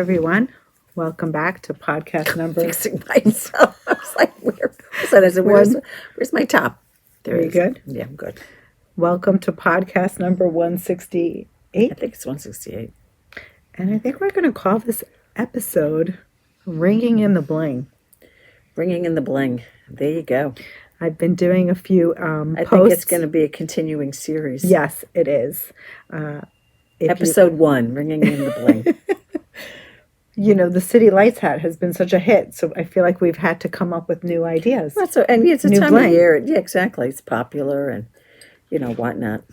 everyone. Welcome back to podcast number. Fixing myself. I was like, where is it? I said, where's my top? There it is. Good? Yeah, I'm good. Welcome to podcast number 168. I think it's 168. And I think we're going to call this episode Ringing in the Bling. Bringing in the bling. There you go. I've been doing a few I posts. think it's going to be a continuing series. Yes, it is. Episode 1, Ringing in the Bling. You know, the City Lights hat has been such a hit, so I feel like we've had to come up with new ideas. And it's a New time bling. of year. Yeah, exactly. It's popular and, whatnot.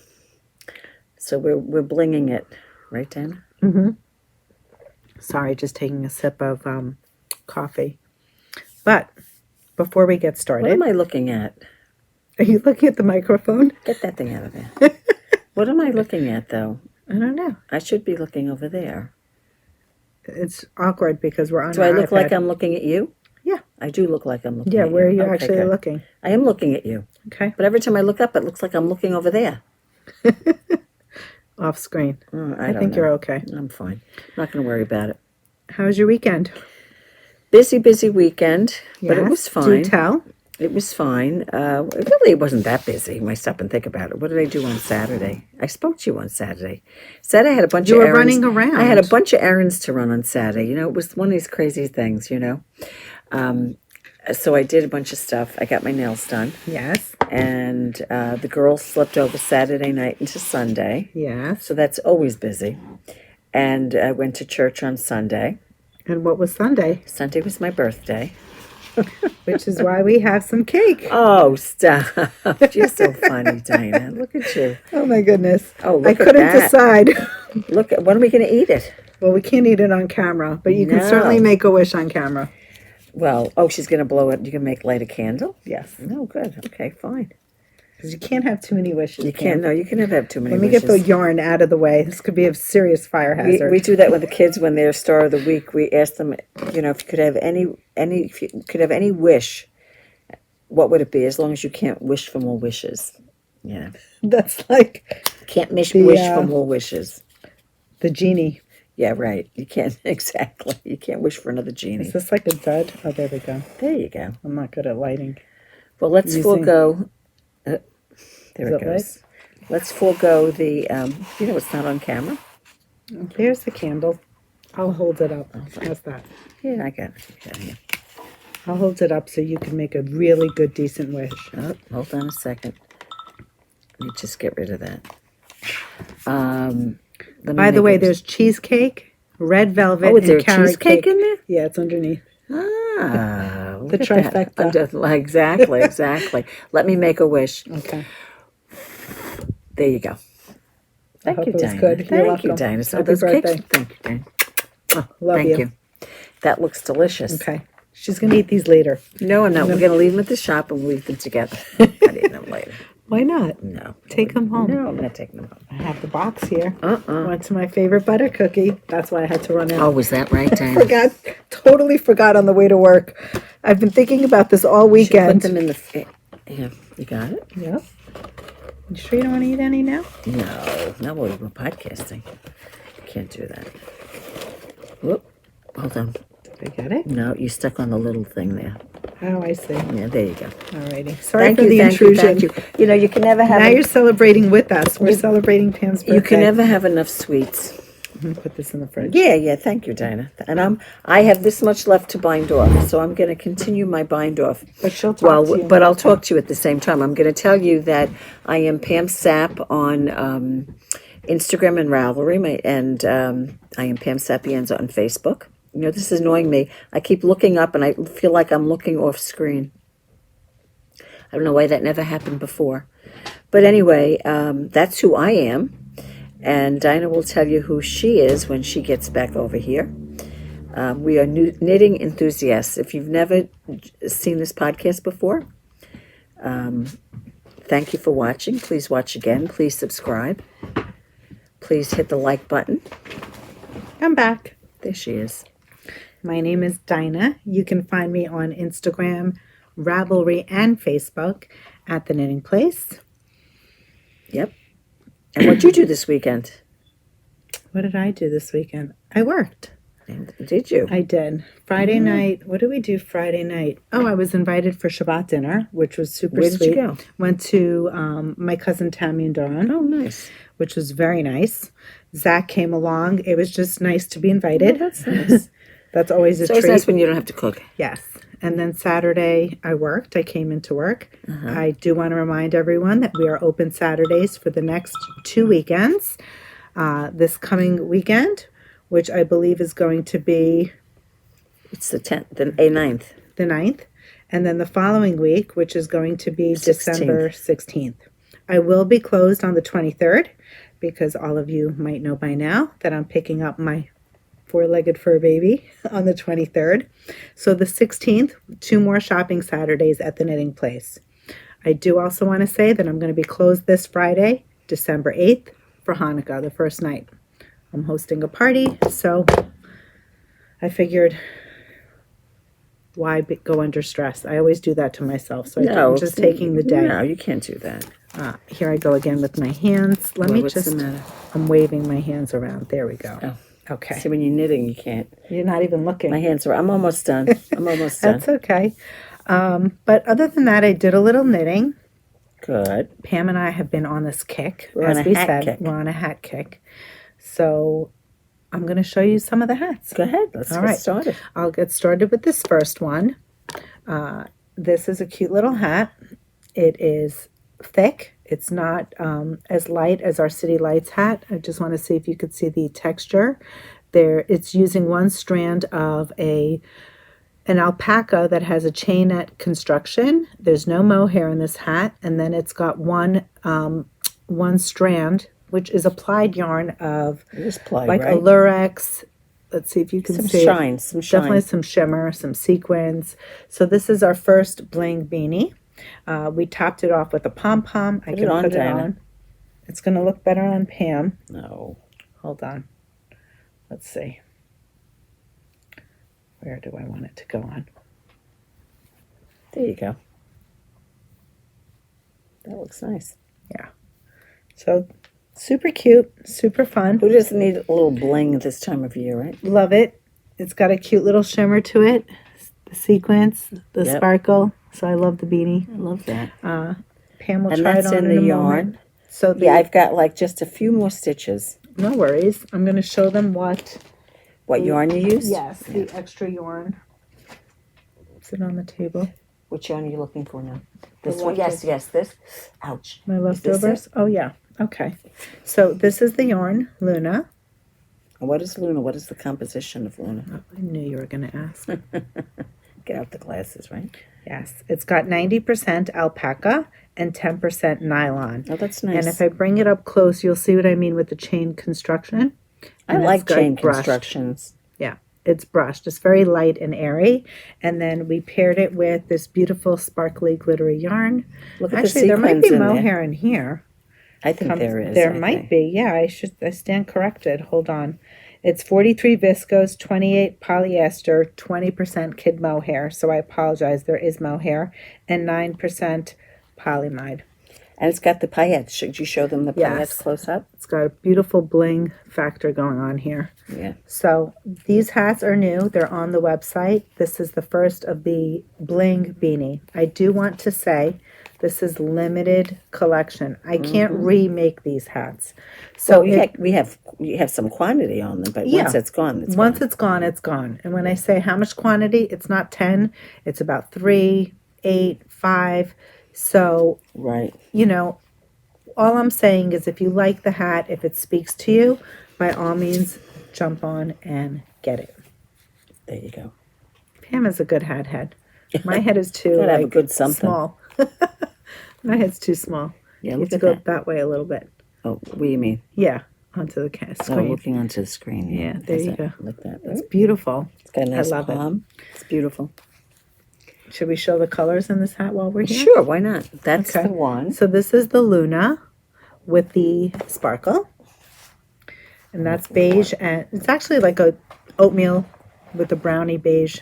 So we're blinging it. Right, Dina? Mm-hmm. Sorry, just taking a sip of coffee. But before we get started... What am I looking at? Are you looking at the microphone? Get that thing out of there. What am I looking at, though? I don't know. I should be looking over there. It's awkward because we're on Do I look like I'm looking at you? Yeah. I do look like I'm looking at you. Yeah, where are you Okay, actually good. looking? I am looking at you. Okay. But every time I look up, it looks like I'm looking over there. Off screen. I think you're okay. I'm fine. Not going to worry about it. How was your weekend? Busy weekend, but it Yes, was fine. Do tell. It was fine. It wasn't that busy when I stop and think about it. What did I do on Saturday? I spoke to you on Saturday. Saturday I had a bunch of errands. You were running around. I had a bunch of errands to run on Saturday. It was one of these crazy things, So I did a bunch of stuff. I got my nails done. Yes. And the girls slept over Saturday night into Sunday. Yes. So that's always busy. And I went to church on Sunday. And what was Sunday? Sunday was my birthday. Which is why we have some cake. Oh, stop. You're so funny, Dina. Look at you. Oh, my goodness. Oh, look I at couldn't that. decide. Look, when are we going to eat it? Well, we can't eat it on camera, but you can No. certainly make a wish on camera. Well, she's going to blow it. You can light a candle? Yes. No, good. Okay, fine. Because you can't have too many wishes. You can't. No, you can never have too many Let me wishes. get the yarn out of the way. This could be a serious fire hazard. We do that with the kids when they're Star of the Week. We ask them, if you could have if you could have any wish, what would it be? As long as you can't wish for more wishes. Yeah. That's like Can't wish The, for more wishes. the genie. Yeah, right. You can't, exactly. You can't wish for another genie. Is this like a dud? Oh, there we go. There you go. I'm not good at lighting. Well, let's Using- forego. There Is it it goes. Let's forego the. It's not on camera. There's the candle. I'll hold it up. How's that? Yeah, I got it. Yeah. I'll hold it up so you can make a really good, decent wish. Oh, hold on a second. Let me just get rid of that. By the way, there's cheesecake, red velvet, Oh, is there and a carrot cheesecake cake. in there? Yeah, it's underneath. The trifecta. Exactly. Let me make a wish. Okay. There you go. Thank hope you, it was Dina. good. You're Thank you, welcome. Dina. So Happy those birthday. cakes. Thank you, Dina. Oh, Love thank you. you. That looks delicious. Okay. She's going to eat these later. No, I'm not. We're going to leave them at the shop and we'll eat them together. I'm not eating them later. Why not? No. Take them home. No, I'm not taking them home. I have the box here. Went my favorite butter cookie. That's why I had to run out. Oh, was that right, Dina? Totally forgot on the way to work. I've been thinking about this all Should weekend. put them in the... Yeah, you got it? Yep. You sure you don't want to eat any now? No, we're podcasting. Can't do that. Whoop. Hold on. Did I get it? No, you stuck on the little thing there. Oh, I see. Yeah, there you go. Alrighty. Sorry for the thank intrusion. you. You can never have... Now you're celebrating with us. We're celebrating Pam's birthday. You can never have enough sweets. I'm going to put this in the fridge. Yeah, thank you, Dina. And I have this much left to bind off, so I'm going to continue my bind off. But she'll talk to you. But I'll talk to you at the same time. I'm going to tell you that I am Pam Sapp on Instagram and Ravelry, and I am Pam Sapienza on Facebook. This is annoying me. I keep looking up, and I feel like I'm looking off screen. I don't know why that never happened before. But anyway, that's who I am. And Dinah will tell you who she is when she gets back over here. We are knitting enthusiasts. If you've never seen this podcast before, thank you for watching. Please watch again. Please subscribe. Please hit the like button. I'm back. There she is. My name is Dinah. You can find me on Instagram, Ravelry, and Facebook at The Knitting Place. Yep. And what'd you do this weekend? What did I do this weekend? I worked. Did you? I did. Friday night. What did we do Friday night? Oh, I was invited for Shabbat dinner, which was super Where sweet. did you go? Went to my cousin Tammy and Dawn. Oh, nice. Which was very nice. Zach came along. It was just nice to be invited. Oh, that's nice. That's always a So treat. it's nice when you don't have to cook. Yes. And then Saturday, I worked. I came into work. I do want to remind everyone that we are open Saturdays for the next 2 weekends. This coming weekend, which I believe is going to be It's the 10th, the 9th. the 9th. And then the following week, which is going to be 16th. December 16th. I will be closed on the 23rd because all of you might know by now that I'm picking up my four-legged fur baby on the 23rd. So the 16th, 2 more shopping Saturdays at the Knitting Place. I do also want to say that I'm going to be closed this Friday, December 8th, for Hanukkah, the first night. I'm hosting a party, so I figured why go under stress? I always do that to myself, so I'm just taking the day. No, you can't do that. Here I go again with my hands. What's the matter? I'm waving my hands around. There we go. Oh. Okay. See, when you're knitting, you can't. You're not even looking. My hands are. I'm almost done. I'm almost done. That's okay. But other than that, I did a little knitting. Good. Pam and I have been on this kick. We're on a hat kick. We're on a hat kick. So I'm going to show you some of the hats. Go ahead. Let's get started. I'll get started with this first one. This is a cute little hat. It is thick. It's not as light as our City Lights hat. I just want to see if you could see the texture. There, it's using one strand of an alpaca that has a chainette construction. There's no mohair in this hat, and then it's got one strand, which is applied yarn of like a lurex. Let's see if you can see some shine. Definitely some shimmer, some sequins. So this is our first Bling Beanie. We topped it off with a pom-pom. I can put it on. It's going to look better on Pam. No. Hold on. Let's see. Where do I want it to go on? There you go. That looks nice. Yeah. So super cute, super fun. Who doesn't need a little bling at this time of year, right? Love it. It's got a cute little shimmer to it. The sequins, the sparkle. So I love the beanie. I love that. Pam will try it on in the yarn. So I've got like just a few more stitches. No worries. I'm going to show them what yarn you used? Yes, the extra yarn. Is it on the table? Which yarn are you looking for now? This one? Yes, this. Ouch. My leftovers? Oh, yeah. Okay. So this is the yarn, Luna. What is Luna? What is the composition of Luna? Oh, I knew you were going to ask. Get out the glasses, right? Yes. It's got 90% alpaca and 10% nylon. Oh, that's nice. And if I bring it up close, you'll see what I mean with the chain construction. I like chain constructions. Yeah, it's brushed. It's very light and airy. And then we paired it with this beautiful sparkly glittery yarn. Look at Actually, the there might be sequins in mohair in here. I think there is. There might be. Yeah, I stand corrected. Hold on. It's 43 viscose, 28 polyester, 20% kid mohair. So I apologize. There is mohair. And 9% polyamide. And it's got the paillettes. Should you show them the paillettes close up? It's got a beautiful bling factor going on here. Yeah. So these hats are new. They're on the website. This is the first of the Bling Beanie. I do want to say this is limited collection. I can't remake these hats. So we have some quantity on them, but once it's gone, it's once it's gone, it's gone. And when I say how much quantity, it's not 10. It's about 3, 8, 5. So, right. You know, all I'm saying is if you like the hat, if it speaks to you, by all means, jump on and get it. There you go. Pam has a good hat head. My head is too have a good something. Small. My head's too small. Yeah, you look have to at go that way a little bit. Oh, what do you mean? Yeah, onto the screen. Oh, looking onto the screen. Yeah, there you go. Like that. It's beautiful. It's got a nice I love palm. It's beautiful. Should we show the colors in this hat while we're here? Sure, why not? That's the one. So this is the Luna with the sparkle. And that's beige. And it's actually like a oatmeal with a brownie beige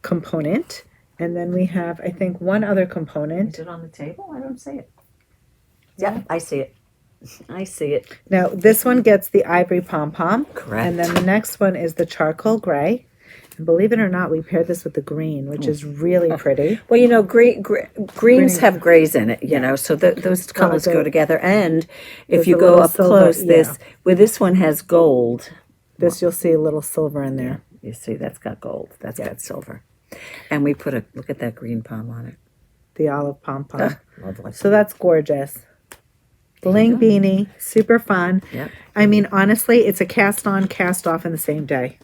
component. And then we have, I think, one other component. Is it on the table? I don't see it. Yeah, I see it. I see it. Now, this one gets the ivory pom-pom. Correct. And then the next one is the charcoal gray. And believe it or not, we paired this with the green, which is really pretty. Well, greens have grays in it, you know, so those colors go together. And if you go up close, this one has gold. This you'll see a little silver in there. You see, that's got gold. That's got silver. And we put look at that green pom on it. The olive pom-pom. Lovely. So that's gorgeous. Bling Beanie, super fun. Yeah. I mean, honestly, it's a cast on, cast off in the same day.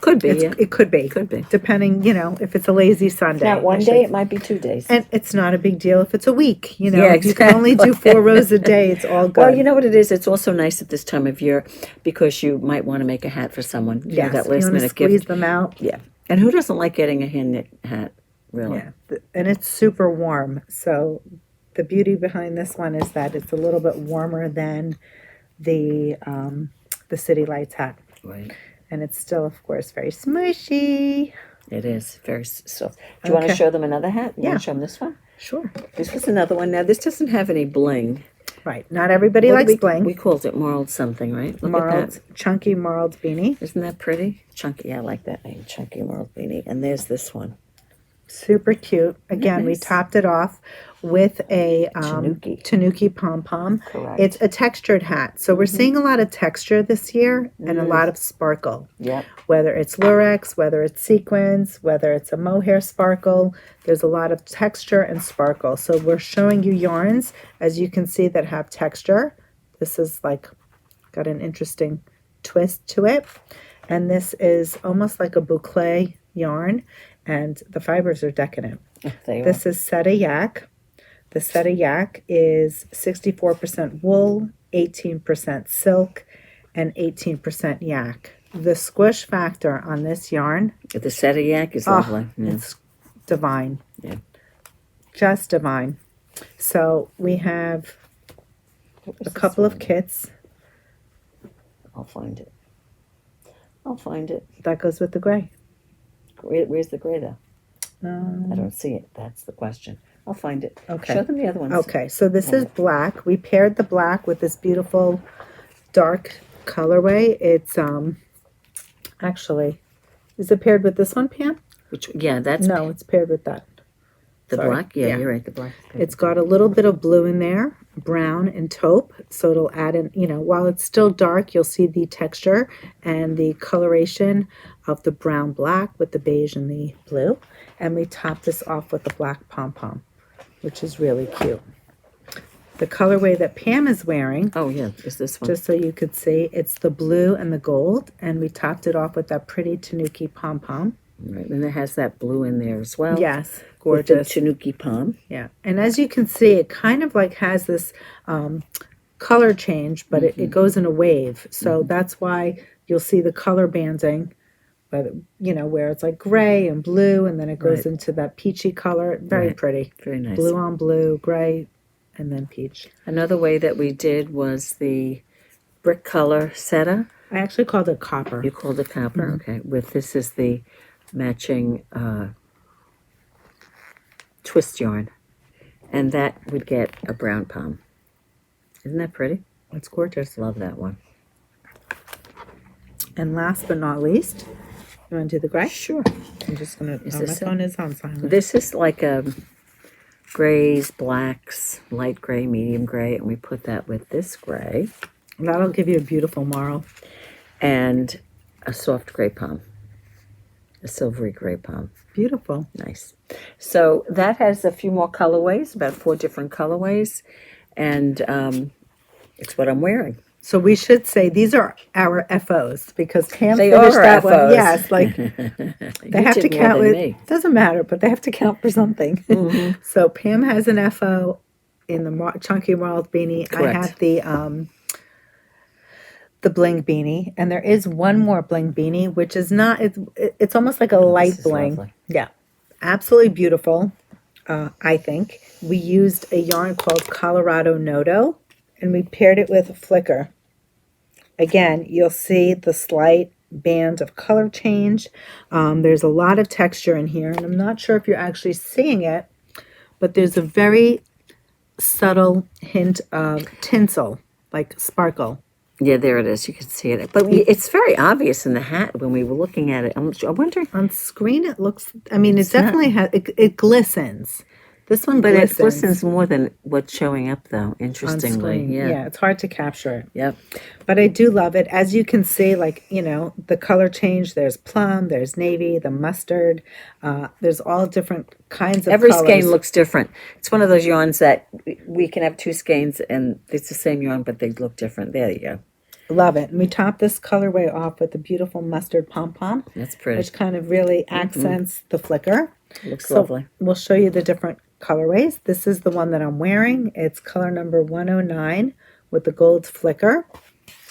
Could be, It could be. Could be. Depending, if it's a lazy Sunday. Now, one day, it might be 2 days. And it's not a big deal if it's a week, Yeah, If you can only do 4 rows a day, it's all good. Well, you know what it is? It's also nice at this time of year because you might want to make a hat for someone. You know, that last you want to minute squeeze gift. them out. Yeah. And who doesn't like getting a hand knit hat, really? Yeah, and it's super warm. So the beauty behind this one is that it's a little bit warmer than the City Lights hat. Right. And it's still, of course, very smushy. It is very soft. Do you want to show them another hat? You want to show them this one? Sure. This was another one. Now, this doesn't have any bling. Right. Not everybody likes bling. We called it marled something, right? Look at that. Chunky marled beanie. Isn't that pretty? Chunky. Yeah, I like that name. Chunky marled beanie. And there's this one. Super cute. Again, we topped it off with a tanuki pom-pom. Correct. It's a textured hat. So we're seeing a lot of texture this year and a lot of sparkle. Yep. Whether it's lurex, whether it's sequins, whether it's a mohair sparkle, there's a lot of texture and sparkle. So we're showing you yarns, as you can see, that have texture. This is got an interesting twist to it. And this is almost like a boucle yarn. And the fibers are decadent. This is Seta Yak. The Seta Yak is 64% wool, 18% silk, and 18% yak. The squish factor on this yarn, the Seta Yak is lovely. It's divine. Yeah. Just divine. So we have a couple of kits. I'll find it. That goes with the gray. Where's the gray, though? I don't see it. That's the question. I'll find it. Okay. Show them the other ones. Okay, so this is black. We paired the black with this beautiful dark colorway. It's actually, is it paired with this one, Pam? That's No, it's paired with that. the Sorry. black. Yeah, you're right. The black. It's got a little bit of blue in there, brown and taupe, so it'll add in, while it's still dark, you'll see the texture and the coloration of the brown black with the beige and the blue. And we top this off with the black pom-pom, which is really cute. The colorway that Pam is wearing, Oh yeah, is this one? just so you could see, it's the blue and the gold, and we topped it off with that pretty tanuki pom-pom. Right, and it has that blue in there as well. Yes, with the gorgeous. tanuki pom. Yeah, and as you can see, it kind of has this color change, but it goes in a wave. So that's why you'll see the color banding, but where it's gray and blue, and then it goes into that peachy color. Very pretty. Very nice. Blue on blue, gray, and then peach. Another way that we did was the brick color seta. I actually called it copper. You called it copper, okay. This is the matching twist yarn, and that would get a brown pom. Isn't that pretty? It's gorgeous. Love that one. And last but not least, you want to do the gray? Sure. I'm just gonna. Is my this it? phone is on silent. This is like a grays, blacks, light gray, medium gray, and we put that with this gray That'll give you a beautiful marl. and a soft gray pom, a silvery gray pom. Beautiful. Nice. So that has a few more colorways, about 4 different colorways, and it's what I'm wearing. So we should say these are our FOs because Pam They finished are that one. FOs. Yes, they have to did more count than with. me. Doesn't matter, but they have to count for something. So Pam has an FO in the chunky marled beanie. Correct. I have the bling beanie, and there is one more bling beanie, which is not. It's almost like a light this is bling. lovely. Yeah, absolutely beautiful. I think we used a yarn called Colorado Noto, and we paired it with a flicker. Again, you'll see the slight band of color change. There's a lot of texture in here, and I'm not sure if you're actually seeing it, but there's a very subtle hint of tinsel like sparkle. Yeah, there it is. You can see it. But it's very obvious in the hat when we were looking at it. I wonder. On screen, it looks, I mean, It's it definitely has, it glistens. This one But glistens. it glistens more than what's showing up, though, On interestingly. screen. Yeah. It's hard to capture it. Yep. But I do love it. As you can see, like, you know, the color change, there's plum, there's navy, the mustard. There's all different kinds of Every colors. skein looks different. It's one of those yarns that we can have two skeins and it's the same yarn, but they look different. There you go. Love it. And we top this colorway off with a beautiful mustard pom-pom. That's pretty. Which kind of really accents the flicker. Looks lovely. We'll show you the different colorways. This is the one that I'm wearing. It's color number 109 with the gold flicker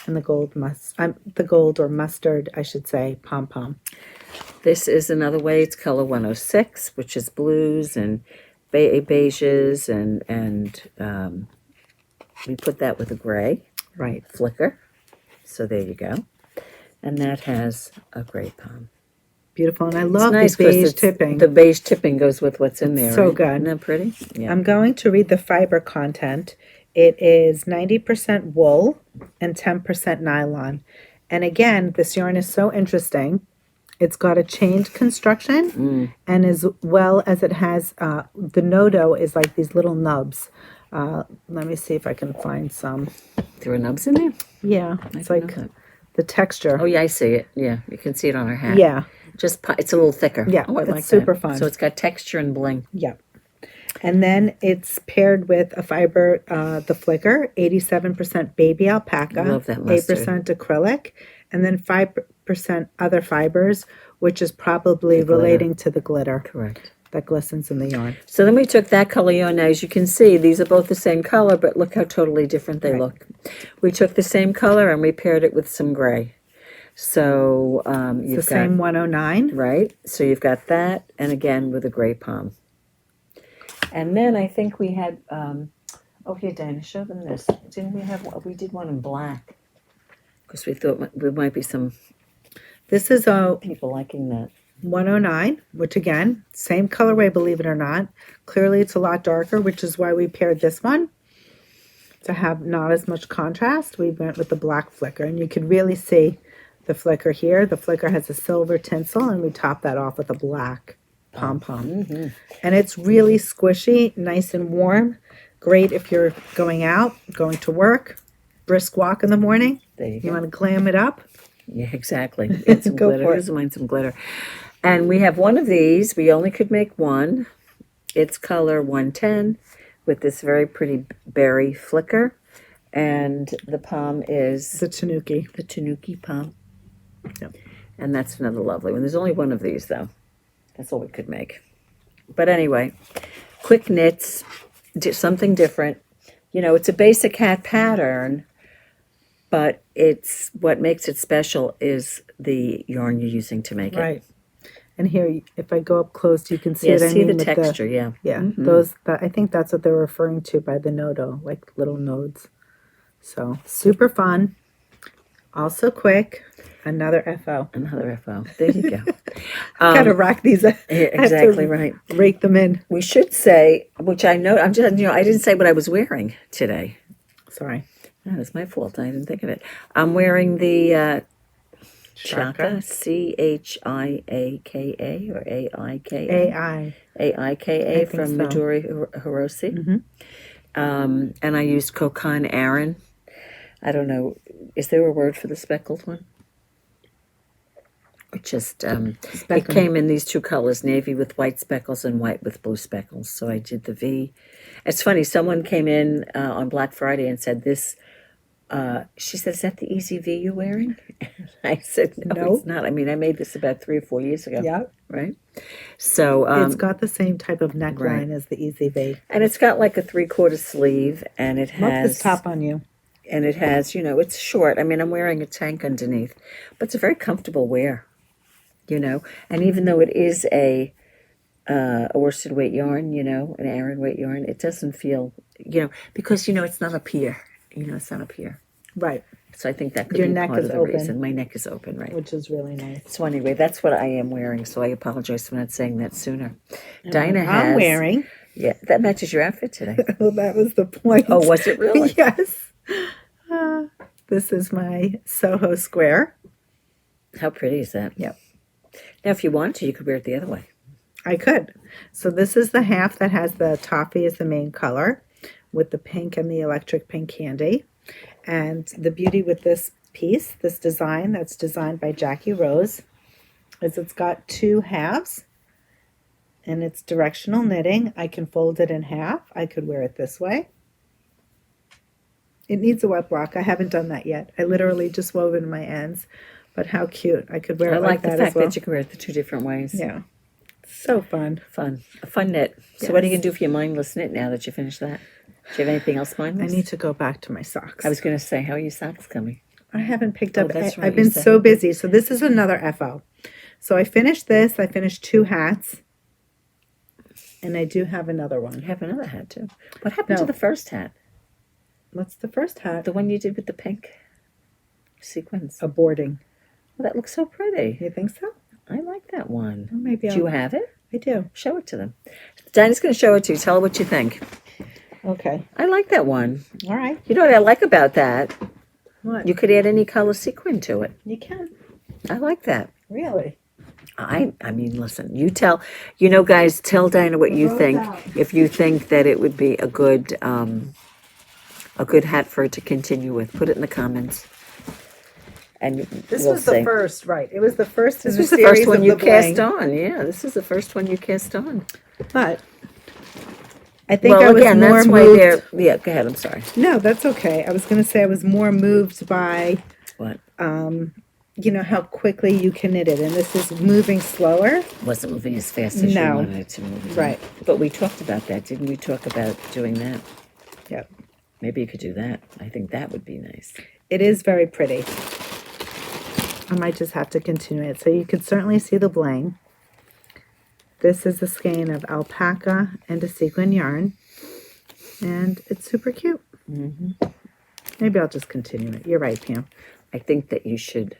and the gold or mustard, I should say, pom-pom. This is another way. It's color 106, which is blues and beiges, and we put that with a gray Right. flicker. So there you go. And that has a gray pom. Beautiful. And I love Nice the 'cause beige tipping. The beige tipping goes with what's in there. so right? good. Isn't that pretty? Yeah. I'm going to read the fiber content. It is 90% wool and 10% nylon. And again, this yarn is so interesting. It's got a chained construction, and as well as it has, the nodo is like these little nubs. Let me see if I can find some. There are nubs in there? Yeah, it's like know that. the texture. Oh, yeah, I see it. Yeah, you can see it on her hat. Yeah, It's a little thicker. Yeah, oh, I it's like super that. fun. So it's got texture and bling. yeah. And then it's paired with a fiber, the flicker, 87% baby alpaca, Love that mustard. 8% acrylic, and then 5% other fibers, which is probably relating to the glitter Correct. that glistens in the yarn. So then we took that color yarn. Now, as you can see, these are both the same color, but look how totally different they look. We took the same color and we paired it with some gray. So you've It's the same 109. right? So you've got that, and again with a gray pom. And then I think we had, oh, here, Dina, show them this. Didn't we have, we did one in black. Because we thought there might be some This is a people liking that. 109, which again, same colorway, believe it or not. Clearly it's a lot darker, which is why we paired this one. To have not as much contrast, we went with the black flicker. And you can really see the flicker here. The flicker has a silver tinsel, and we top that off with a black pom-pom. And it's really squishy, nice and warm. Great if you're going out, going to work, brisk walk in the morning. There you You go. want to glam it up? Yeah, exactly. Get some Go glitter. for it. Here's mine, some glitter. And we have one of these. We only could make one. It's color 110 with this very pretty berry flicker. And the pom is The tanuki. the Tanuki pom. Yep. And that's another lovely one. There's only one of these, though. That's all we could make. But anyway, quick knits, something different. You know, it's a basic hat pattern, but it's what makes it special is the yarn you're using to make it. Right. And here, if I go up close, you can see Yeah, what I see mean the with texture, yeah. Yeah, those. I think that's what they're referring to by the nodo, like little nodes. So super fun, also quick. Another FO. Another FO. There you go. Gotta rack these. I have to Exactly right. Rake them in. We should say, which I know, I'm just, I didn't say what I was wearing today. Sorry. Oh, it's my fault. I didn't think of it. I'm wearing the Chaika. Chiaka or Aika. AI. Aika I from think so. Midori Hirose. And I used Kokon Aran. I don't know. Is there a word for the speckled one? It just it came in these two colors, navy with white speckles and white with blue speckles. So I did the V. It's funny. Someone came in on Black Friday and said this. She said, "Is that the easy V you're wearing?" I said, "No, it's not. I mean, I made this about 3 or 4 years ago." Yeah. Right. So It's got the same type of neckline right. as the Easy V. and it's got like a 3/4 sleeve, and it Love has this top on you. and it has, it's short. I mean, I'm wearing a tank underneath, but it's a very comfortable wear, And even though it is a worsted weight yarn, an Aran weight yarn, it doesn't feel, because it's not up here. It's not up here. Right. So I think that could Your be neck part is of the open. reason. My neck is open, right? Which is really nice. So anyway, that's what I am wearing. So I apologize for not saying that sooner. Dinah has. I'm wearing. Yeah, that matches your outfit today. Well, that was the point. Oh, was it really? Yes. This is my Soho square. How pretty is that? Yep. Now, if you want to, you could wear it the other way. I could. So this is the half that has the toffee as the main color with the pink and the electric pink candy. And the beauty with this piece, this design that's designed by Jackie Rose, is it's got two halves and it's directional knitting. I can fold it in half. I could wear it this way. It needs a wet block. I haven't done that yet. I literally just wove in my ends, but how cute. I could wear I it like like the that fact as well. that you can wear it the two different ways. Yeah. So fun. Fun. A fun knit. So what are you Yes. going to do for your mindless knit now that you finished that? Do you have anything else I mindless? need to go back to my socks. I was going to say, how are your socks coming? I haven't picked Oh, up. that's right, I've you been said. so busy. So this is another FO. So I finished this. I finished two hats. And I do have another You one. have another hat, too. What happened to No. the first hat? What's the first hat? The one you did with the pink sequins. A boarding. Well, that looks so pretty. You think so? I like that one. Or maybe Do you have it? I do. Show it to them. Dinah's going to show it to you. Tell her what you think. Okay. I like that one. All right. You know what I like about that? What? You could add any color sequin to it. You can. I like that. Really? I mean, listen, you tell, guys, tell Dinah what you think. If you think that it would be a good hat for her to continue with, put it in the comments. And This we'll was see. the first, right? It was the first. This in was the series first one of you the cast bling. on. Yeah, this is the first one you cast on. But I think Well, I was again, more that's why moved. they're. Yeah, go ahead. I'm sorry. No, that's okay. I was going to say I was more moved by, What? how quickly you can knit it, and this is moving slower. Wasn't moving as fast as you No. wanted it to move. Right. But we talked about that, didn't we? Talk about doing that. Yep. Maybe you could do that. I think that would be nice. It is very pretty. I might just have to continue it. So you can certainly see the bling. This is a skein of alpaca and a sequin yarn. And it's super cute. Mm-hmm. Maybe I'll just continue it. You're right, Pam. I think that you should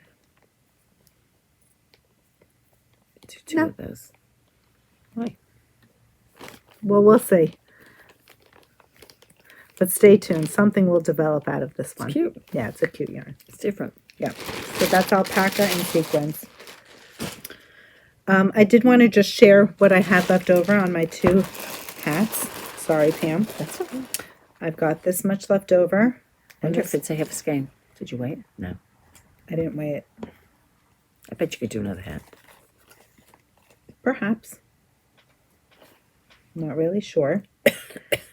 do two No. of those. Why? Well, we'll see. But stay tuned. Something will develop out of this one. Cute. Yeah, it's a cute yarn. It's different. Yeah. So that's alpaca and sequins. I did want to just share what I had left over on my two hats. Sorry, Pam. That's okay. I've got this much left over. I And wonder if this, it's a half a skein. Did you wait? No. I didn't weigh it. I bet you could do another hat. Perhaps. Not really sure.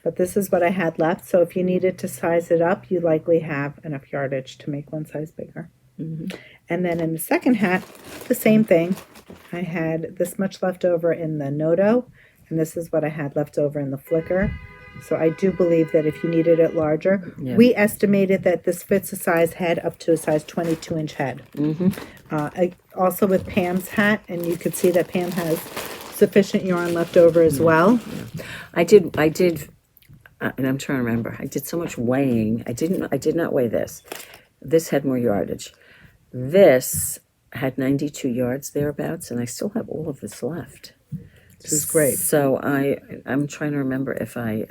But this is what I had left. So if you needed to size it up, you likely have enough yardage to make one size bigger. Mm-hmm. And then in the second hat, the same thing. I had this much left over in the Noto, and this is what I had left over in the Flicker. So I do believe that if you needed it larger, Yeah. we estimated that this fits a size head up to a size 22-inch head. Mm-hmm. Also with Pam's hat, and you could see that Pam has sufficient yarn left over as well. I did, and I'm trying to remember. I did so much weighing. I did not weigh this. This had more yardage. This had 92 yards thereabouts, and I still have all of this left. This is great. So I'm trying to remember if I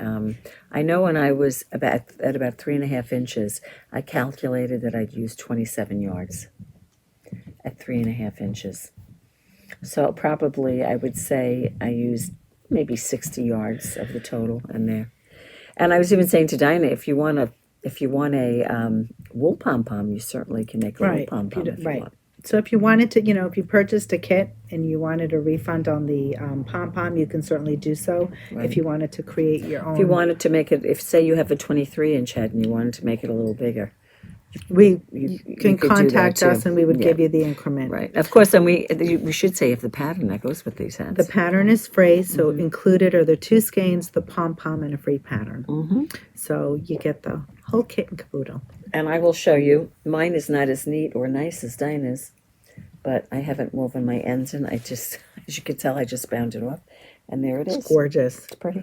know when I was at about 3.5 inches, I calculated that I'd use 27 yards at 3.5 inches. So probably I would say I used maybe 60 yards of the total in there. And I was even saying to Dinah, if you want a wool pom-pom, you certainly can make a wool Right. pom-pom if you Right. want. So if you wanted to, if you purchased a kit and you wanted a refund on the pom-pom, you can certainly do so. Right. If you wanted to create your own. If you wanted to make it, if say you have a 23-inch head and you wanted to make it a little bigger, you you can could do that contact us too. and we would Yeah. give you the increment. right? Of course, and we should say if the pattern that goes with these hats. The pattern is free, so included are the two skeins, the pom-pom, and a free pattern. Mm-hmm. So you get the whole kit and caboodle. And I will show you. Mine is not as neat or nice as Dinah's, but I haven't woven my ends in. I just, as you can tell, I just bound it off, and there it is. It's gorgeous. It's pretty.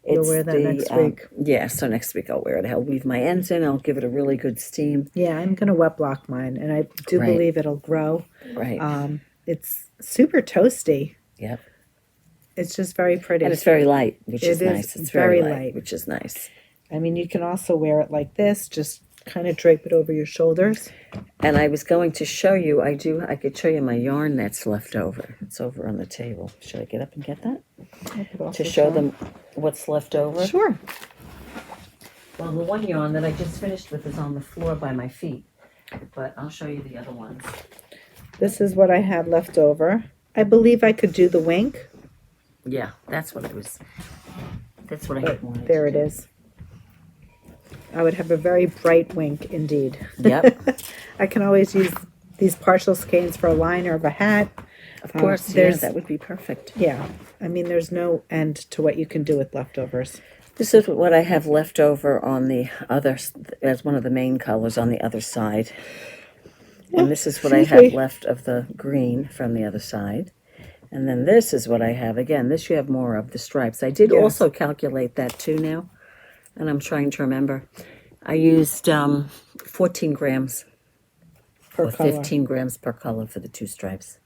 You'll wear that next week. Yeah, so next week I'll wear it. I'll weave my ends in. I'll give it a really good steam. Yeah, I'm going to wet block mine, and I do Right. believe it'll grow. Right. It's super toasty. Yep. It's just very pretty. And it's very light, which is It is nice. It's very very light, light. which is nice. I mean, you can also wear it like this, just kind of drape it over your shoulders. And I was going to show you, I could show you my yarn that's left over. It's over on the table. Should I get up and get that? To show them what's left over? Sure. Well, the one yarn that I just finished with is on the floor by my feet. But I'll show you the other ones. This is what I have left over. I believe I could do the wink. Yeah, that's what I had wanted. There it is. I would have a very bright wink indeed. Yep. I can always use these partial skeins for a liner of a hat. Of course, that would be perfect. Yeah. I mean, there's no end to what you can do with leftovers. This is what I have left over on the other, as one of the main colors on the other side. And this is what I have left of the green from the other side. And then this is what I have. Again, this you have more of the stripes. I did also calculate that too now. And I'm trying to remember. I used 14 grams Per or color. 15 grams per color for the two stripes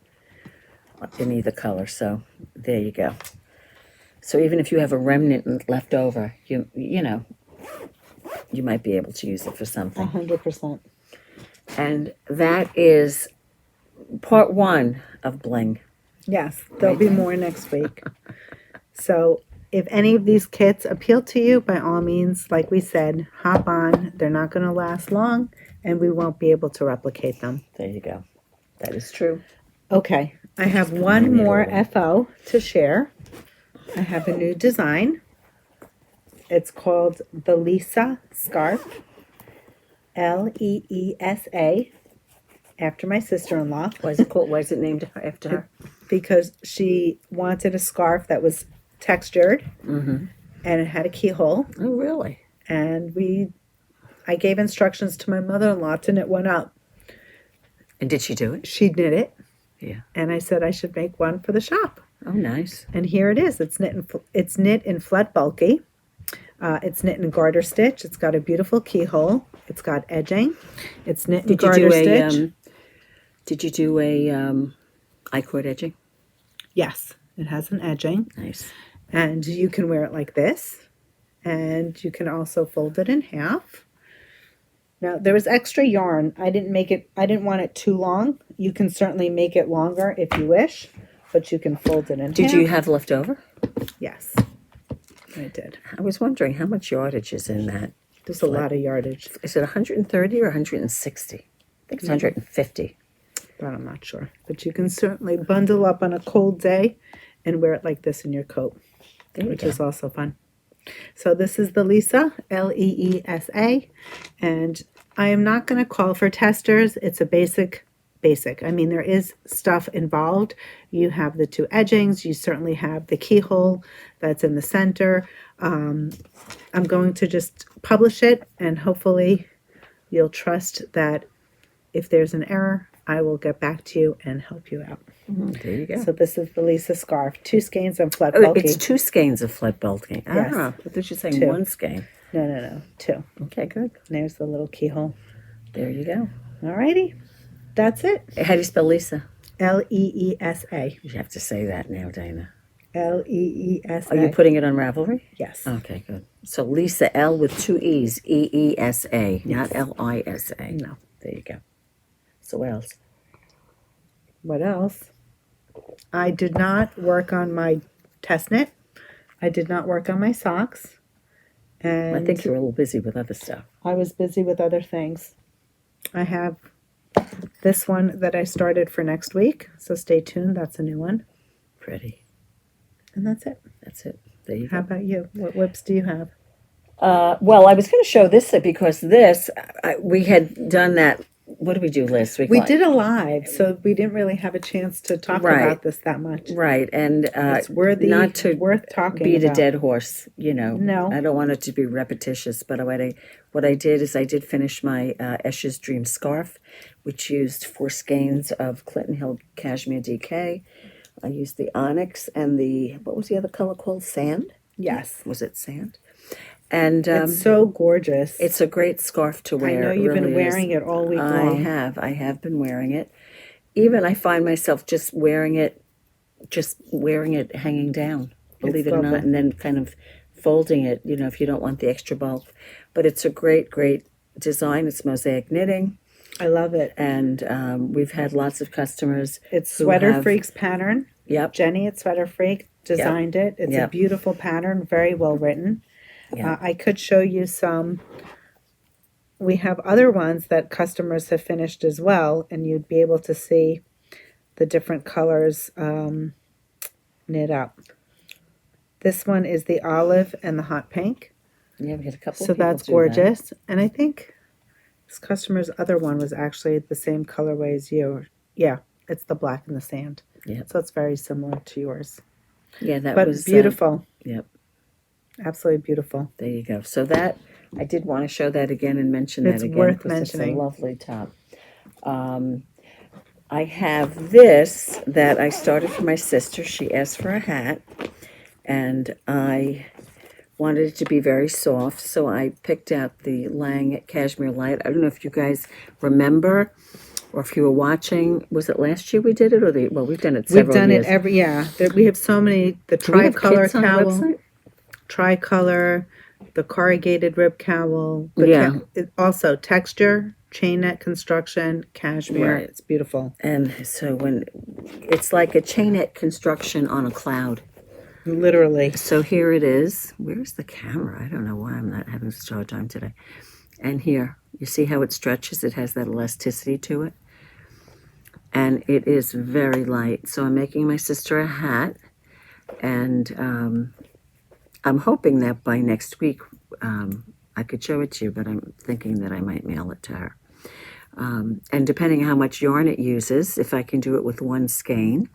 in either color. So there you go. So even if you have a remnant left over, you know, you might be able to use it for something. 100%. And that is part 1 of Bling. Yes, there'll be more next week. So if any of these kits appeal to you, by all means, like we said, hop on. They're not going to last long, and we won't be able to replicate them. There you go. That is true. Okay, I have one more FO to share. I have a new design. It's called the Leesa scarf. Leesa, after my sister-in-law. Why is it called? Why is it named after her? Because she wanted a scarf that was textured and it had a keyhole. Oh, really? And I gave instructions to my mother-in-law to knit one up. And did she do it? She knit it. Yeah. And I said I should make one for the shop. Oh, nice. And here it is. It's knit in flat bulky. It's knit in garter stitch. It's got a beautiful keyhole. It's got edging. It's knit in garter stitch. Did you do a I-cord edging? Yes, it has an edging. Nice. And you can wear it like this. And you can also fold it in half. Now, there was extra yarn. I didn't want it too long. You can certainly make it longer if you wish, but you can fold it in half. Did you have left over? Yes, I did. I was wondering how much yardage is in that. There's a lot of yardage, Is it 130 or 160? I think it's 150. but I'm not sure. But you can certainly bundle up on a cold day and wear it like this in your coat, which is also fun. So this is the Leesa, Leesa, and I am not going to call for testers. It's a basic. I mean, there is stuff involved. You have the two edgings. You certainly have the keyhole that's in the center. I'm going to just publish it, and hopefully you'll trust that if there's an error, I will get back to you and help you out. There you go. So this is the Leesa scarf. 2 skeins of flat bulky. It's 2 skeins of flat bulky. Yes. I thought you were saying 2. 1 skein. No. 2. Okay, good. There's the little keyhole. There you go. Alrighty. That's it. How do you spell Leesa? Leesa. You have to say that now, Dina. Leesa. Are you putting it on Ravelry? Yes. Okay, good. So Leesa, L with 2 E's, Eesa, not Lisa. No. There you go. So what else? What else? I did not work on my test knit. I did not work on my socks. And I think you're a little busy with other stuff. I was busy with other things. I have this one that I started for next week. So stay tuned. That's a new one. Pretty. And that's it. That's it. There you How go. about you? What whips do you have? Well, I was going to show this because we had done that. What did we do last week? We did a live, so we didn't really have a chance to talk about this that much. Right, and It's worthy, not to worth talking beat about. a dead horse, you know. No. I don't want it to be repetitious, but what I did is I did finish my Escher's Dream Scarf, which used 4 skeins of Clinton Hill Cashmere DK. I used the onyx and what was the other color called? Sand? Yes. Was it sand? And It's so gorgeous. it's a great scarf to wear. I know you've been wearing it all week long. I have been wearing it. Even I find myself just wearing it hanging down, believe it or not, lovely. and then kind of folding it, if you don't want the extra bulk. But it's a great, great design. It's mosaic knitting. I love it. And we've had lots of customers. It's who have- SweaterFreak's pattern. Yep. Jenny at SweaterFreak designed it. It's a beautiful pattern, very well written. Yep. I could show you some. We have other ones that customers have finished as well, and you'd be able to see the different colors knit up. This one is the olive and the hot pink. Yeah, we had a couple. So of people that's do gorgeous. That. And I think this customer's other one was actually the same colorway as you. Yeah, it's the black and the sand. Yeah. So it's very similar to yours. Yeah, that but was beautiful. Yep. Absolutely beautiful. There you go. So that I did want to show that again and mention it's that again. Worth because mentioning. It's a lovely top. I have this that I started for my sister. She asked for a hat, and I wanted it to be very soft, so I picked out the Lang Cashmere Light. I don't know if you guys remember, or if you were watching. Was it last year we did it, or we've done it several years. We've done it every we have so many. The Tri-Color Cowl, Tri-Color, the Corrugated Rib Cowl. Also texture. Chain net construction, cashmere. Right. It's beautiful. And so when it's like a chain net construction on a cloud. Literally. So here it is. Where's the camera? I don't know why I'm not having such a hard time today. And here, you see how it stretches? It has that elasticity to it. And it is very light. So I'm making my sister a hat. And I'm hoping that by next week I could show it to you, but I'm thinking that I might mail it to her. And depending on how much yarn it uses, if I can do it with one skein.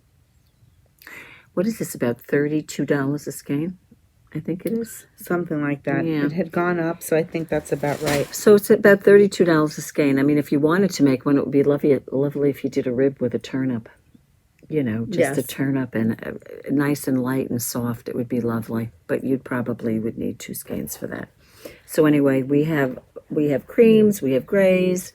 What is this, about $32 a skein? I think it is. Something like that. Yeah. It had gone up, so I think that's about right. So it's about $32 a skein. I mean, if you wanted to make one, it would be lovely if you did a rib with a turnip. You know, just a turnip and nice and light and soft. It would be lovely. But you'd probably would need 2 skeins for that. So anyway, we have creams, we have grays,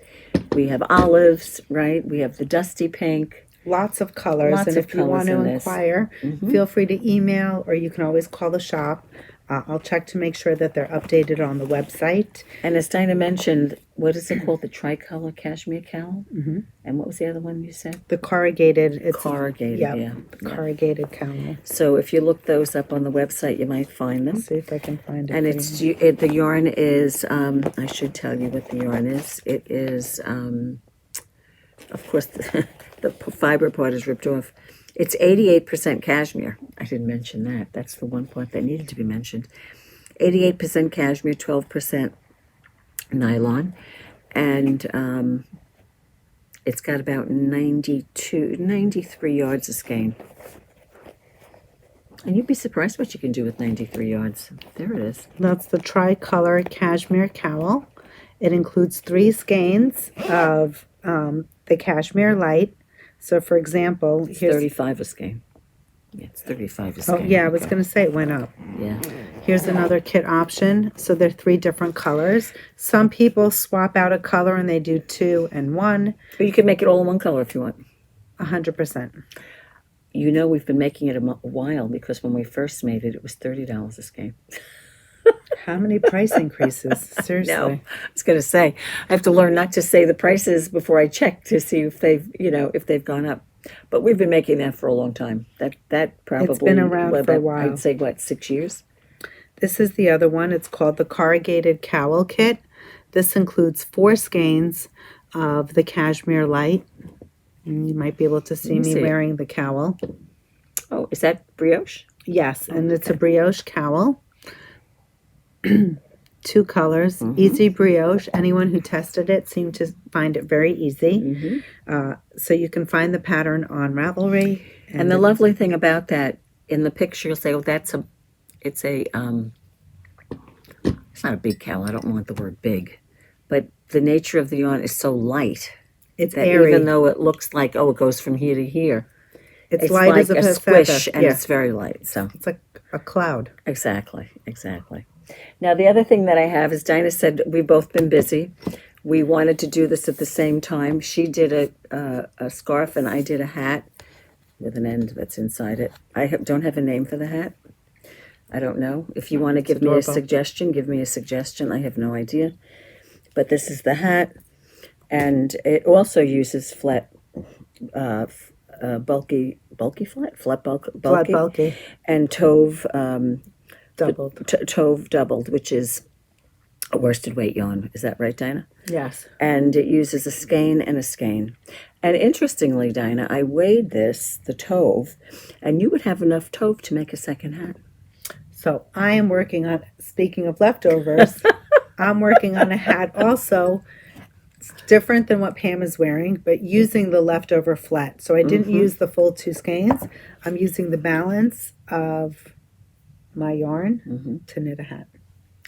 we have olives, right? We have the dusty pink. Lots of colors. Lots and of if you want to inquire, feel free to email, or you can always call the shop. I'll check to make sure that they're updated on the website. And as Dina mentioned, what is it called? The Tri-Color Cashmere Cowl? Mm-hmm. And what was the other one you said? The Corrugated. Corrugated, yeah. Corrugated Cowl. So if you look those up on the website, you might find them. Let's see if I can find it. And the yarn is, I should tell you what the yarn is. It is, of course, the fiber part is ripped off. It's 88% cashmere. I didn't mention that. That's the one part that needed to be mentioned. 88% cashmere, 12% nylon. And it's got about 93 yards of skein. And you'd be surprised what you can do with 93 yards. There it is. That's the Tri-Color Cashmere Cowl. It includes 3 skeins of the Cashmere Light. So, for example, it's 35 a skein. Yeah, it's 35 a skein. Oh, yeah, I was going to say it went up. Yeah. Here's another kit option. So there are 3 different colors. Some people swap out a color and they do 2 and 1. But you can make it all in one color if you want. 100%. You know, we've been making it a while, because when we first made it, it was $30 a skein. How many price increases? Seriously. No, I was going to say, I have to learn not to say the prices before I check to see if they've gone up. But we've been making that for a long time. That probably, it's been around for a while. I'd say, 6 years? This is the other one. It's called the Corrugated Cowl Kit. This includes 4 skeins of the Cashmere Light. And you might be able to see me wearing the cowl. Oh, is that brioche? Yes, and it's a brioche cowl. 2 colors, easy brioche. Anyone who tested it seemed to find it very easy. So you can find the pattern on Ravelry. And the lovely thing about that, in the picture, you'll say, "Oh, it's not a big cowl. I don't want the word big, but the nature of the yarn is so light. It's that airy. Even though it looks like, it goes from here to here, it's light like as a squish, feather. and it's very light. So it's like a cloud. Exactly. Now, the other thing that I have is, Dinah said we've both been busy. We wanted to do this at the same time. She did a scarf, and I did a hat with an end that's inside it. I don't have a name for the hat. I don't know. If you want to give me a suggestion, give me a suggestion. I have no idea. but this is the hat, and it also uses flat, bulky flat bulky, Flat bulky. and tove Doubled. tove doubled, which is a worsted weight yarn. Is that right, Dinah? Yes. And it uses a skein and a skein. And interestingly, Dinah, I weighed this, the tove, and you would have enough tove to make a second hat. So I am working on, speaking of leftovers, I'm working on a hat also. It's different than what Pam is wearing, but using the leftover flat. So I didn't use the full 2 skeins. I'm using the balance of my yarn to knit a hat.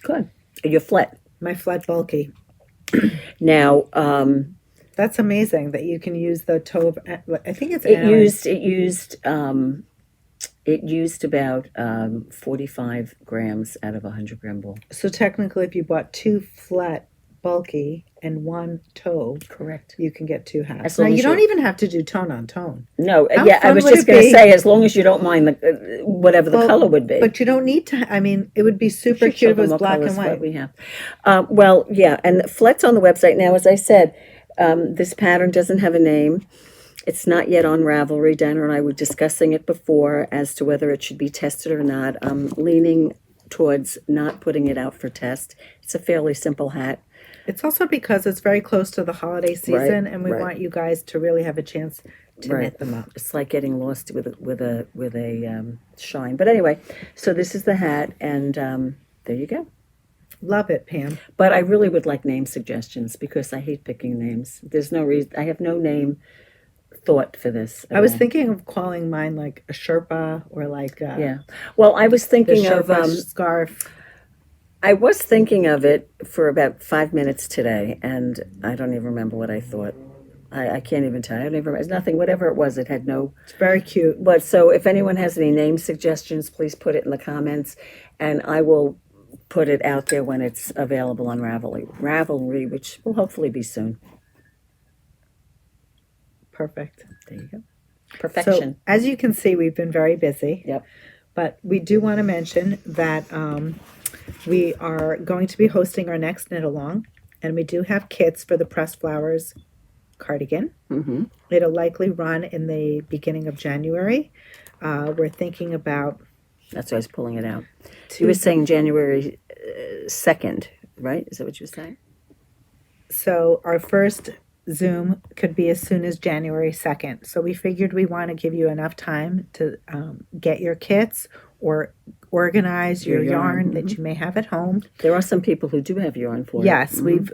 Good. Your flat. My flat bulky. Now, That's amazing that you can use the tove. I think it's it used about 45 grams out of a 100-gram ball. So technically, if you bought 2 flat bulky and 1 tove, Correct. you can get 2 hats. As Now long you as don't you- even have to do tone on tone. No, How yeah, I fun was would just it going to be? say, as long as you don't mind the whatever the color would be. But you don't need to. I mean, it would be super Should cute show if it them was what black colors and what white. we have. Well, yeah, and Flet's on the website now. As I said, this pattern doesn't have a name. It's not yet on Ravelry. Dana and I were discussing it before as to whether it should be tested or not. I'm leaning towards not putting it out for test. It's a fairly simple hat. It's also because it's very close to the holiday season, and we right. want you guys to really have a chance to knit them up. It's like getting lost with a shine. But anyway, so this is the hat, and there you go. Love it, Pam. But I really would like name suggestions because I hate picking names. There's no reason. I have no name thought for this. I was thinking of calling mine like a Sherpa or like yeah. Well, I was the thinking of Sherpa scarf. I was thinking of it for about 5 minutes today, and I don't even remember what I thought. I can't even tell. I don't even remember. It's nothing. Whatever it was, it had no. It's very cute. But so if anyone has any name suggestions, please put it in the comments, and I will put it out there when it's available on Ravelry, which will hopefully be soon. Perfect. There you go. So Perfection. as you can see, we've been very busy. Yep. But we do want to mention that we are going to be hosting our next knit along, and we do have kits for the Pressed Flowers cardigan. Mm-hmm. It'll likely run in the beginning of January. We're thinking about That's why I was pulling it out. You were saying January 2nd, right? Is that what you were saying? so our first Zoom could be as soon as January 2nd. So we figured we want to give you enough time to get your kits or organize your yarn that you may have at home. There are some people who do have yarn for it. Yes, we've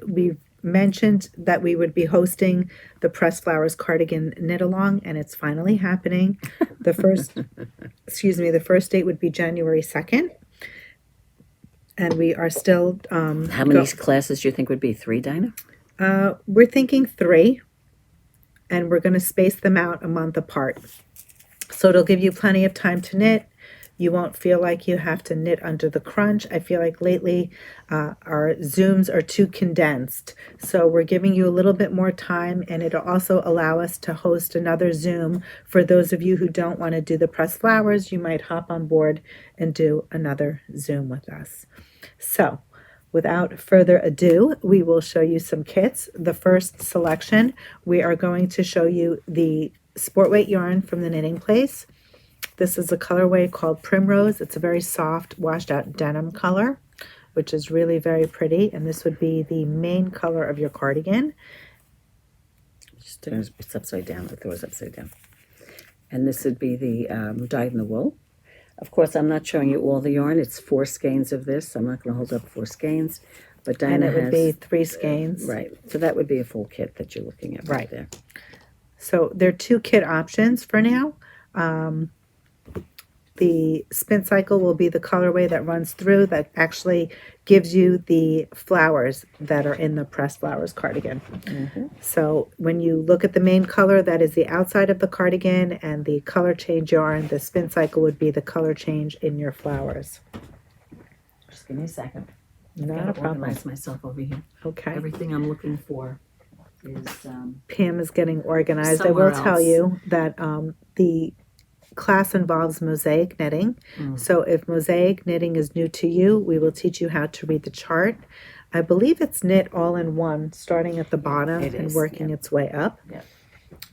mentioned that we would be hosting the Pressed Flowers cardigan knit along, and it's finally happening. The first, the first date would be January 2nd, and we are still. How many classes do you think would be? 3, Dinah? We're thinking 3, and we're going to space them out a month apart. So it'll give you plenty of time to knit. You won't feel like you have to knit under the crunch. I feel like lately our Zooms are too condensed. So we're giving you a little bit more time, and it'll also allow us to host another Zoom. For those of you who don't want to do the Pressed Flowers, you might hop on board and do another Zoom with us. So without further ado, we will show you some kits. The first selection, we are going to show you the sport weight yarn from the Knitting Place. This is a colorway called Primrose. It's a very soft, washed out denim color, which is really very pretty. And this would be the main color of your cardigan. It's upside down. The throw is upside down. And this would be the dyed in the wool. Of course, I'm not showing you all the yarn. It's 4 skeins of this. I'm not going to hold up 4 skeins. But Dinah And it would has, be 3 skeins. right. So that would be a full kit that you're looking at right there. So there are 2 kit options for now. The spin cycle will be the colorway that runs through that actually gives you the flowers that are in the Pressed Flowers cardigan. So when you look at the main color, that is the outside of the cardigan, and the color change yarn, the spin cycle would be the color change in your flowers. Just give me a second. Not a problem. Organize myself over here. Okay. Everything I'm looking for is Pam is getting organized. I Somewhere will tell else. you that the class involves mosaic knitting. So if mosaic knitting is new to you, we will teach you how to read the chart. I believe it's knit all in one, starting at the bottom It and is, working its way up. Yep.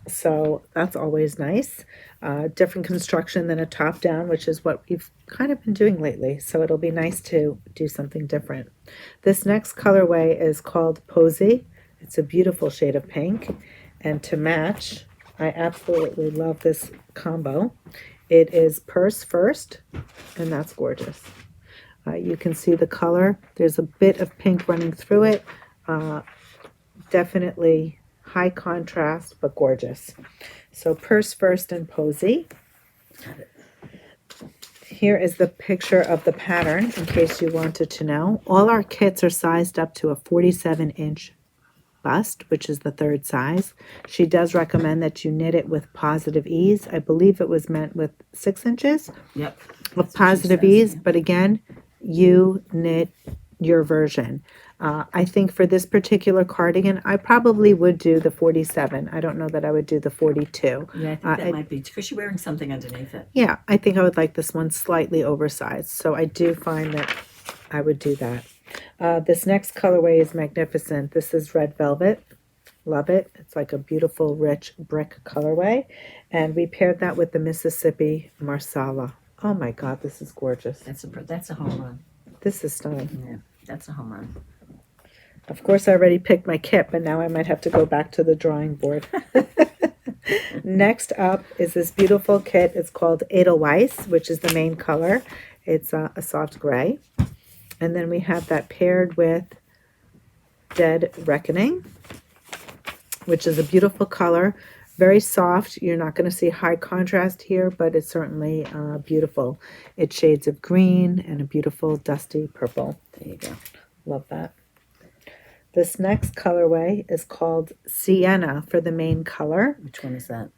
So that's always nice. Different construction than a top down, which is what we've kind of been doing lately. So it'll be nice to do something different. This next colorway is called Posy. It's a beautiful shade of pink. And to match, I absolutely love this combo. It is purse first, and that's gorgeous. You can see the color. There's a bit of pink running through it. Definitely high contrast, but gorgeous. So purse first and Posy. Here is the picture of the pattern in case you wanted to know. All our kits are sized up to a 47-inch bust, which is the third size. She does recommend that you knit it with positive ease. I believe it was meant with 6 inches. Yep. With positive ease, but again, you knit your version. I think for this particular cardigan, I probably would do the 47. I don't know that I would do the 42. Yeah, I think that might be because you're wearing something underneath it. Yeah, I think I would like this one slightly oversized. So I do find that I would do that. This next colorway is magnificent. This is red velvet. Love it. It's like a beautiful, rich brick colorway. And we paired that with the Mississippi Marsala. Oh my God, this is gorgeous. That's a home run. This is stunning. Yeah, that's a home run. Of course, I already picked my kit, but now I might have to go back to the drawing board. Next up is this beautiful kit. It's called Edelweiss, which is the main color. It's a soft gray. And then we have that paired with Dead Reckoning, which is a beautiful color. Very soft. You're not going to see high contrast here, but it's certainly beautiful. It's shades of green and a beautiful dusty purple. There you go. Love that. This next colorway is called Sienna for the main color. Which one is that?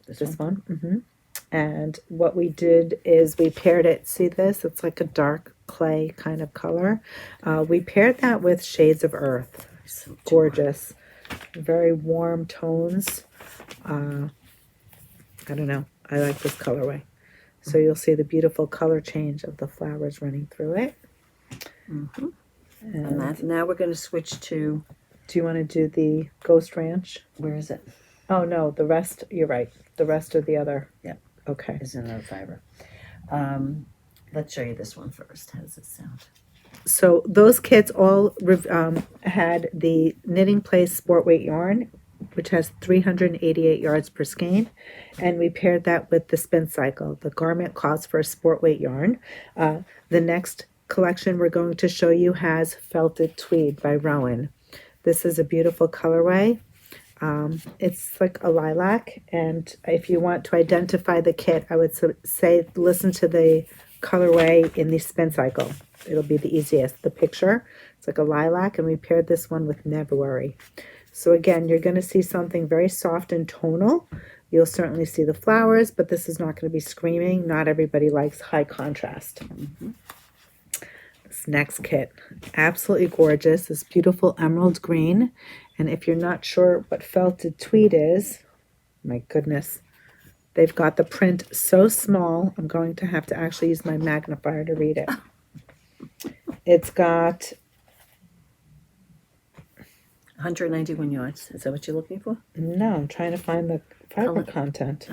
This one. And what we did is we paired it. See this? It's like a dark clay kind of color. We paired that with shades of earth. So Gorgeous. Very warm tones. I don't know. I like this colorway. So you'll see the beautiful color change of the flowers running through it. And that, now we're going to switch to, Do you want to do the Ghost Ranch? where is it? Oh, no, the rest, you're right. The rest are the other. Yeah. Okay. Is another fiber. Let's show you this one first. How does it sound? So those kits all had the Knitting Place Sport Weight yarn, which has 388 yards per skein. And we paired that with the Spin Cycle. The garment calls for a sport weight yarn. The next collection we're going to show you has Felted Tweed by Rowan. This is a beautiful colorway. It's like a lilac, and if you want to identify the kit, I would say listen to the colorway in the Spin Cycle. It'll be the easiest. The picture, it's like a lilac, and we paired this one with Never Worry. So again, you're going to see something very soft and tonal. You'll certainly see the flowers, but this is not going to be screaming. Not everybody likes high contrast. This next kit, absolutely gorgeous. This beautiful emerald green. And if you're not sure what felted tweed is, my goodness, they've got the print so small, I'm going to have to actually use my magnifier to read it. It's got 191 yards. Is that what you're looking for? No, I'm trying to find the fiber Color. content.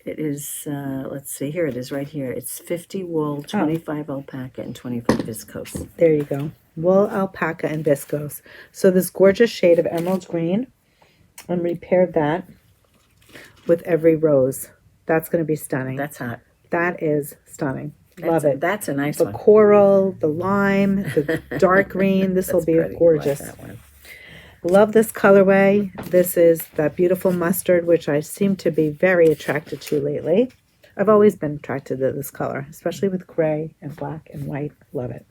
It is, let's see, here it is right here. It's 50 wool, 25 alpaca, and 25 viscose. There you go. Wool, alpaca, and viscose. So this gorgeous shade of emerald green, and we paired that with Every Rose. That's going to be stunning. That's hot. That is stunning. Love it. That's a nice The one. coral, the lime, the dark green. This will be Pretty. gorgeous. I like that one. Love this colorway. This is that beautiful mustard, which I seem to be very attracted to lately. I've always been attracted to this color, especially with gray and black and white. Love it.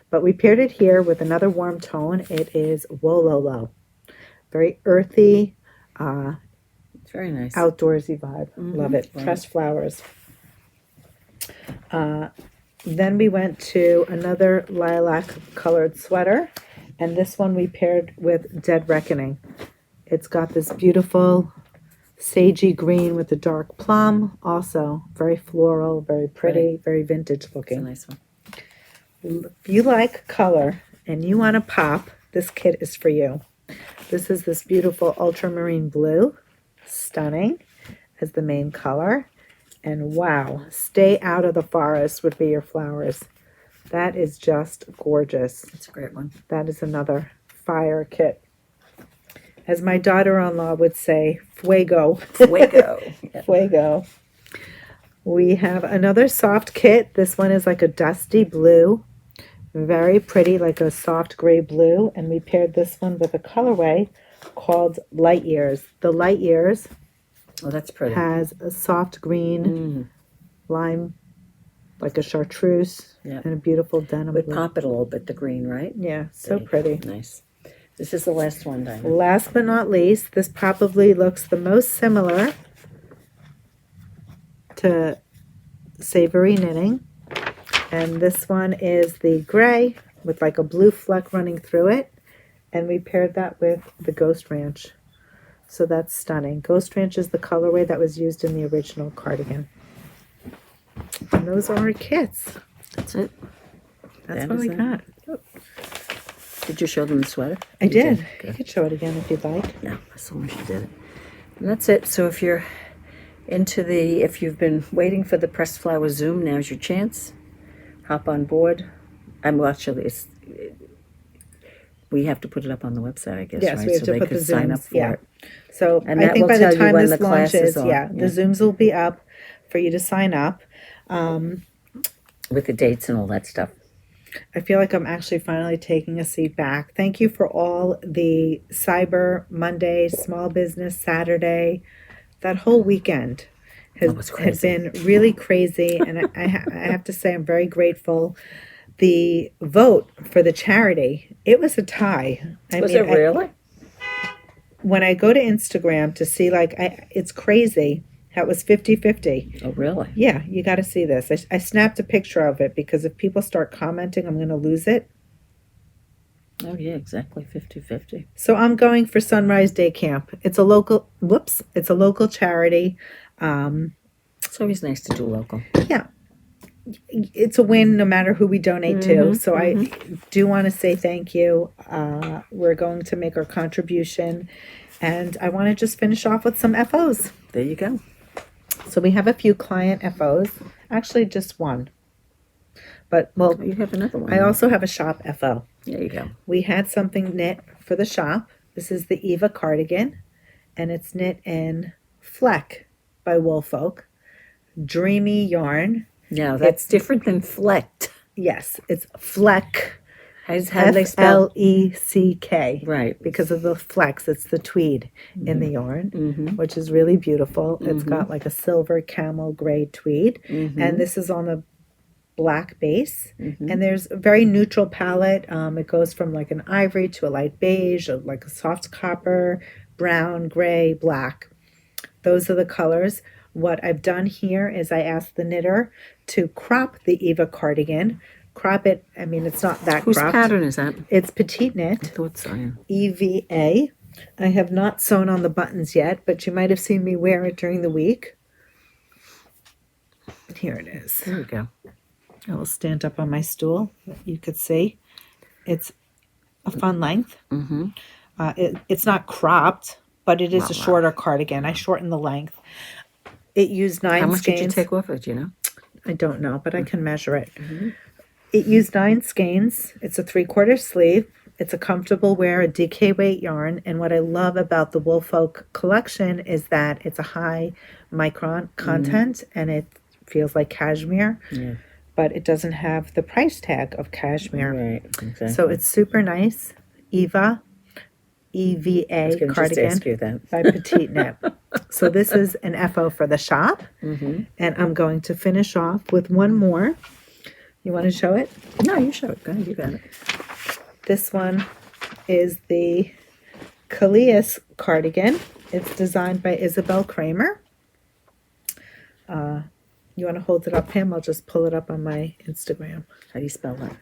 But we paired it here with another warm tone. It is Wololo. Very earthy, It's very nice. outdoorsy vibe. Love it. Right. Pressed flowers. Then we went to another lilac colored sweater, and this one we paired with Dead Reckoning. It's got this beautiful sagey green with a dark plum. Also very floral, very pretty, very vintage It's a looking. nice one. If you like color and you want to pop, this kit is for you. This is this beautiful ultramarine blue, stunning as the main color. And wow, stay out of the forest would be your flowers. That is just gorgeous. That's a great one. That is another fire kit. As my daughter-in-law would say, fuego. Fuego. Yeah. Fuego. We have another soft kit. This one is like a dusty blue. Very pretty, like a soft gray blue. And we paired this one with a colorway called Light Years. The Light Years Oh, that's pretty. has a soft green lime, like a chartreuse, Yeah. and a beautiful denim Would blue. pop it a little bit, the green, right? Yeah, so pretty. Nice. This is the last one, Dina. Last but not least, this probably looks the most similar to Savory knitting. And this one is the gray with like a blue fleck running through it. And we paired that with the Ghost Ranch. So that's stunning. Ghost Ranch is the colorway that was used in the original cardigan. And those are our kits. That's it. That's That what is we it. got. Did you show them the sweater? I You did. You Good. could show it again if you'd like. Yeah, as long as you did it. And that's it. So if you're if you've been waiting for the Pressed Flower Zoom, now's your chance. Hop on board. Actually, we have to put it up on the website, I guess, Yes, right? we have so to they put could the sign up Zooms, for yeah. it. So And I that think will by tell the you time when this the class is launches, on. yeah, Yeah. the Zooms will be up for you to sign up. With the dates and all that stuff. I feel like I'm actually finally taking a seat back. Thank you for all the Cyber Monday, Small Business Saturday. That whole weekend was had crazy. been really crazy. And I have to say, I'm very grateful. The vote for the charity, it was a tie. Was it really? When I go to Instagram to see, it's crazy how it was 50-50. Oh, really? Yeah, you got to see this. I snapped a picture of it because if people start commenting, I'm going to lose it. Oh, yeah, exactly. 50-50. So I'm going for Sunrise Day Camp. It's a local charity. It's always nice to do local. Yeah. It's a win no matter who we donate to. So I do want to say thank you. We're going to make our contribution. And I want to just finish off with some FOs. There you go. So we have a few client FOs. Actually, just one. But, well, You have another one. I also have a shop FO. There you go. We had something knit for the shop. This is the Eva Cardigan, and it's knit in Fleck by Woolfolk. Dreamy yarn. Now, that's different than flecked. Yes, it's Fleck. How do they spell? Fleck. Right. Because of the flex, it's the tweed in the yarn, which is really beautiful. It's got like a silver camel gray tweed, and this is on a black base. And there's a very neutral palette. It goes from like an ivory to a light beige, like a soft copper, brown, gray, black. Those are the colors. What I've done here is I asked the knitter to crop the Eva cardigan. Crop it. I mean, it's not that Whose cropped. pattern is that? It's Petitknit. I thought so, yeah. EVA. I have not sewn on the buttons yet, but you might have seen me wear it during the week. Here it is. There you go. I will stand up on my stool. You could see. It's a fun length. It's not cropped, but it is a shorter cardigan. I shortened the length. It used 9 How much skeins. did you take off it, do you know? I don't know, but I can measure it. It used 9 skeins. It's a 3/4 sleeve. It's a comfortable wear, a DK weight yarn. And what I love about the Woolfolk collection is that it's a high micron content and it feels like cashmere, but it doesn't have the price tag of cashmere. Right, exactly. So it's super nice. Eva, EVA cardigan ask you that. by Petitknit. So this is an FO for the shop. And I'm going to finish off with one more. You want to show it? No, you show it. Go ahead, you got it. This one is the KallIas cardigan. It's designed by Isabel Kraemer. You want to hold it up, Pam? I'll just pull it up on my Instagram. How do you spell that?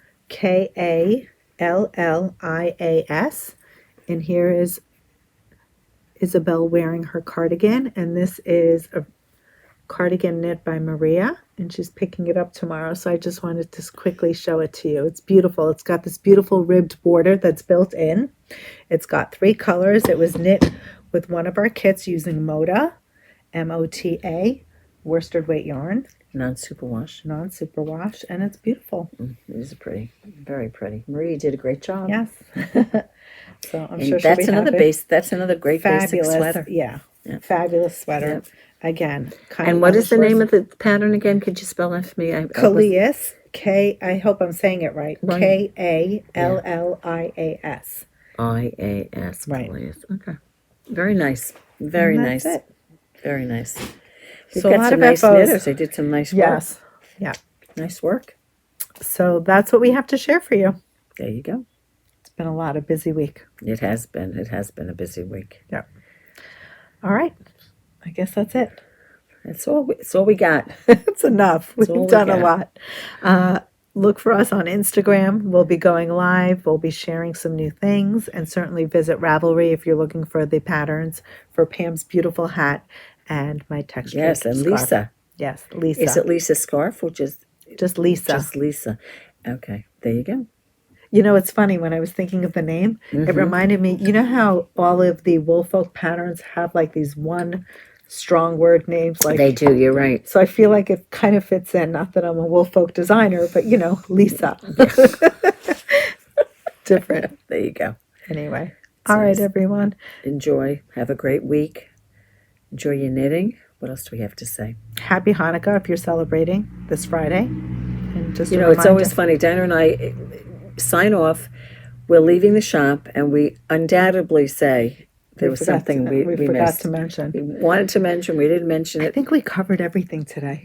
KallIas. And here is Isabel wearing her cardigan. And this is a cardigan knit by Maria. and she's picking it up tomorrow. So I just wanted to quickly show it to you. It's beautiful. It's got this beautiful ribbed border that's built in. It's got 3 colors. It was knit with one of our kits using Mota, M-O-T-A, worsted weight yarn. Non-superwash. Non-superwash, and it's beautiful. These are pretty. Very pretty. Marie, you did a great job. Yes. So I'm And sure she'll that's be another happy. base. That's another great basic Fabulous. sweater. Yeah. Yeah. Fabulous sweater. Yep. Again. And what is the name of the pattern again? Could you spell that for me? KallIas. I hope I'm saying it right. Right. KallIas. I-A-S. Right. KallIas. Okay. Very nice. Very And nice. that's it. Very nice. We've So a got lot some of nice FOs. knitters. They did some nice work. Yes. Yeah. Nice work. So that's what we have to share for you. There you go. It's been a lot of busy week. It has been. It has been a busy week. Yeah. All right. I guess that's it. It's all we got. It's enough. That's all We've we done a got. lot. Look for us on Instagram. We'll be going live. We'll be sharing some new things, and certainly visit Ravelry if you're looking for the patterns for Pam's beautiful hat and my texture. Yes, and scarf. Leesa. Yes, Leesa. Is it Leesa's scarf or just Leesa? Just Leesa. Okay, there you go. You know, it's funny, when I was thinking of the name, it reminded me, you know how all of the Woolfolk patterns have like these one strong word names? Like They do. You're right. So I feel like it kind of fits in. Not that I'm a Woolfolk designer, but you know, Leesa. Different. There you go. Anyway. All right, everyone. Enjoy. Have a great week. Enjoy your knitting. What else do we have to say? Happy Hanukkah if you're celebrating this Friday. And just You a know, it's reminder- always funny. Dina and I sign off. We're leaving the shop, and we undoubtedly say there was forgot something to- we forgot missed. to mention. We wanted to mention. We didn't mention I it. think we covered everything today.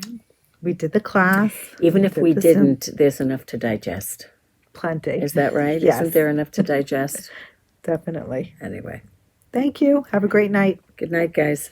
We did the class. Even if we did the sim- didn't, there's enough to digest. Plenty. Is that right? Yes. Isn't there enough to digest? Definitely. Anyway, Thank you. Have a great night. good night, guys.